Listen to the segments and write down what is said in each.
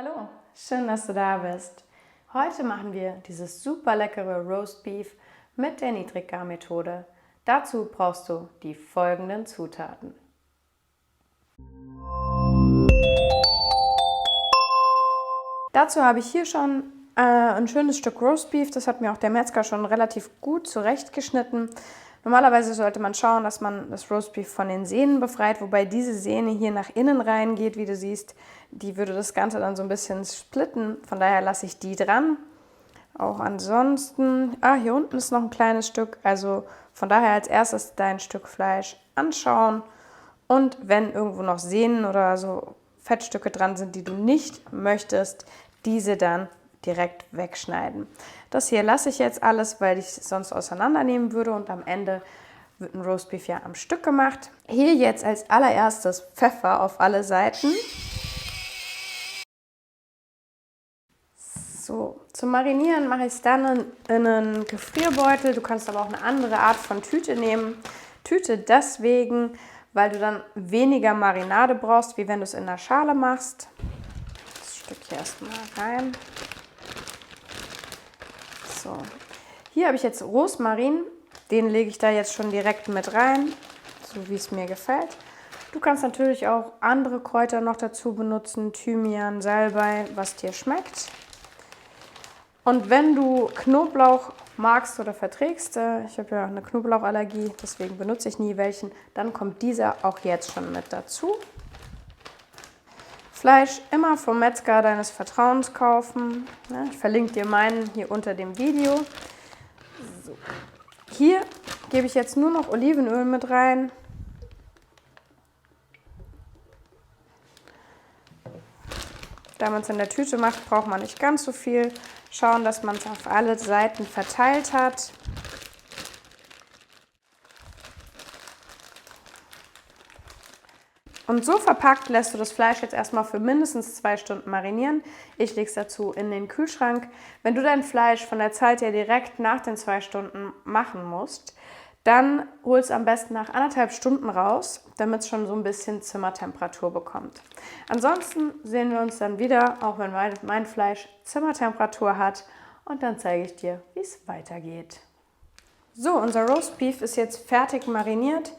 Hallo, schön, dass du da bist. Heute machen wir dieses super leckere Roast Beef mit der Niedriggar-Methode. Dazu brauchst du die folgenden Zutaten. Dazu habe ich hier schon ein schönes Stück Roast Beef. Das hat mir auch der Metzger schon relativ gut zurechtgeschnitten. Normalerweise sollte man schauen, dass man das Roast Beef von den Sehnen befreit, wobei diese Sehne hier nach innen reingeht, wie du siehst. Die würde das Ganze dann so ein bisschen splitten, von daher lasse ich die dran. Auch ansonsten, hier unten ist noch ein kleines Stück, also von daher als erstes dein Stück Fleisch anschauen und wenn irgendwo noch Sehnen oder so Fettstücke dran sind, die du nicht möchtest, diese dann direkt wegschneiden. Das hier lasse ich jetzt alles, weil ich es sonst auseinandernehmen würde und am Ende wird ein Roastbeef ja am Stück gemacht. Hier jetzt als allererstes Pfeffer auf alle Seiten. So, zum Marinieren mache ich es dann in einen Gefrierbeutel. Du kannst aber auch eine andere Art von Tüte nehmen. Tüte deswegen, weil du dann weniger Marinade brauchst, wie wenn du es in der Schale machst. Das Stück hier erstmal rein. So, hier habe ich jetzt Rosmarin. Den lege ich da jetzt schon direkt mit rein, so wie es mir gefällt. Du kannst natürlich auch andere Kräuter noch dazu benutzen, Thymian, Salbei, was dir schmeckt. Und wenn du Knoblauch magst oder verträgst, ich habe ja eine Knoblauchallergie, deswegen benutze ich nie welchen, dann kommt dieser auch jetzt schon mit dazu. Fleisch immer vom Metzger deines Vertrauens kaufen. Ich verlinke dir meinen hier unter dem Video. So. Hier gebe ich jetzt nur noch Olivenöl mit rein. Da man es in der Tüte macht, braucht man nicht ganz so viel. Schauen, dass man es auf alle Seiten verteilt hat. Und so verpackt lässt du das Fleisch jetzt erstmal für mindestens 2 Stunden marinieren. Ich lege es dazu in den Kühlschrank. Wenn du dein Fleisch von der Zeit her direkt nach den 2 Stunden machen musst, dann hol es am besten nach 1,5 Stunden raus, damit es schon so ein bisschen Zimmertemperatur bekommt. Ansonsten sehen wir uns dann wieder, auch wenn mein Fleisch Zimmertemperatur hat. Und dann zeige ich dir, wie es weitergeht. So, unser Roast Beef ist jetzt fertig mariniert.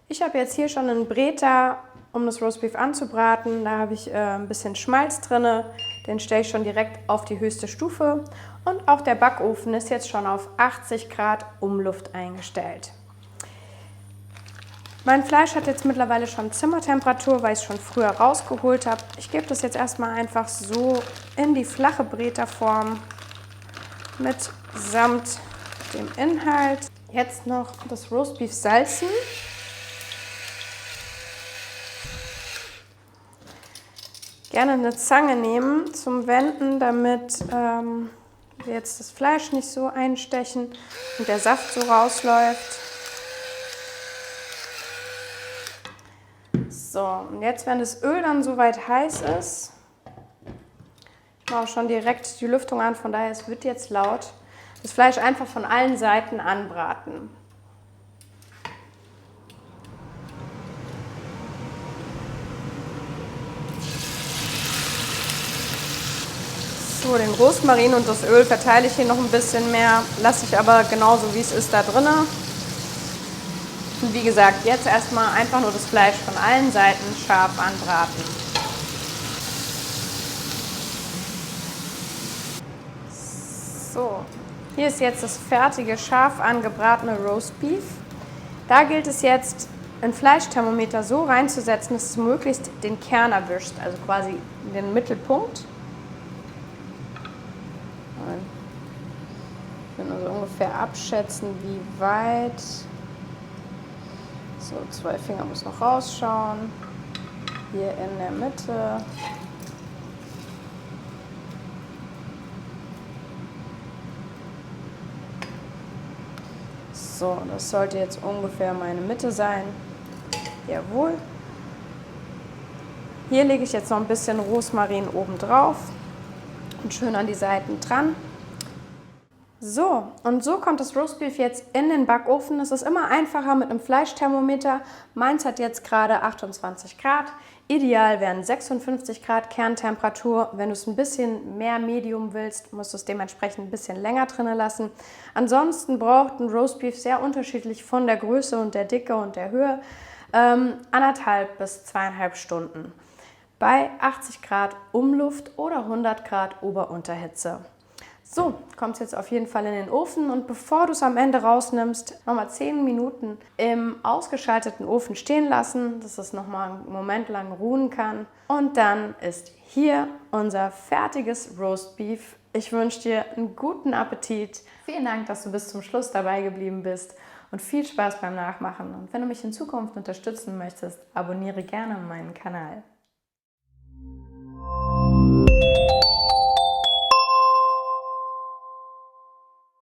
Ich habe jetzt hier schon einen Bräter, um das Roast Beef anzubraten. Da habe ich ein bisschen Schmalz drin. Den stelle ich schon direkt auf die höchste Stufe. Und auch der Backofen ist jetzt schon auf 80 Grad Umluft eingestellt. Mein Fleisch hat jetzt mittlerweile schon Zimmertemperatur, weil ich es schon früher rausgeholt habe. Ich gebe das jetzt erstmal einfach so in die flache Bräterform mitsamt dem Inhalt. Jetzt noch das Roast Beef salzen. Gerne eine Zange nehmen zum Wenden, damit wir jetzt das Fleisch nicht so einstechen und der Saft so rausläuft. So, und jetzt, wenn das Öl dann soweit heiß ist, ich mache auch schon direkt die Lüftung an, von daher es wird jetzt laut, das Fleisch einfach von allen Seiten anbraten. So, den Rosmarin und das Öl verteile ich hier noch ein bisschen mehr, lasse ich aber genauso wie es ist da drin. Und wie gesagt, jetzt erstmal einfach nur das Fleisch von allen Seiten scharf anbraten. So, hier ist jetzt das fertige, scharf angebratene Roast Beef. Da gilt es jetzt, ein Fleischthermometer so reinzusetzen, dass es möglichst den Kern erwischt, also quasi den Mittelpunkt. Ich will nur so ungefähr abschätzen, wie weit. So, 2 Finger muss noch rausschauen. Hier in der Mitte. So, das sollte jetzt ungefähr meine Mitte sein. Jawohl. Hier lege ich jetzt noch ein bisschen Rosmarin oben drauf und schön an die Seiten dran. So, und so kommt das Roastbeef jetzt in den Backofen. Es ist immer einfacher mit einem Fleischthermometer. Meins hat jetzt gerade 28 Grad. Ideal wären 56 Grad Kerntemperatur. Wenn du es ein bisschen mehr Medium willst, musst du es dementsprechend ein bisschen länger drinnen lassen. Ansonsten braucht ein Roastbeef sehr unterschiedlich von der Größe und der Dicke und der Höhe 1,5 bis 2,5 Stunden. Bei 80 Grad Umluft oder 100 Grad Ober-Unterhitze. So, kommt es jetzt auf jeden Fall in den Ofen und bevor du es am Ende rausnimmst, nochmal 10 Minuten im ausgeschalteten Ofen stehen lassen, dass es nochmal einen Moment lang ruhen kann. Und dann ist hier unser fertiges Roastbeef. Ich wünsche dir einen guten Appetit. Vielen Dank, dass du bis zum Schluss dabei geblieben bist und viel Spaß beim Nachmachen. Und wenn du mich in Zukunft unterstützen möchtest, abonniere gerne meinen Kanal.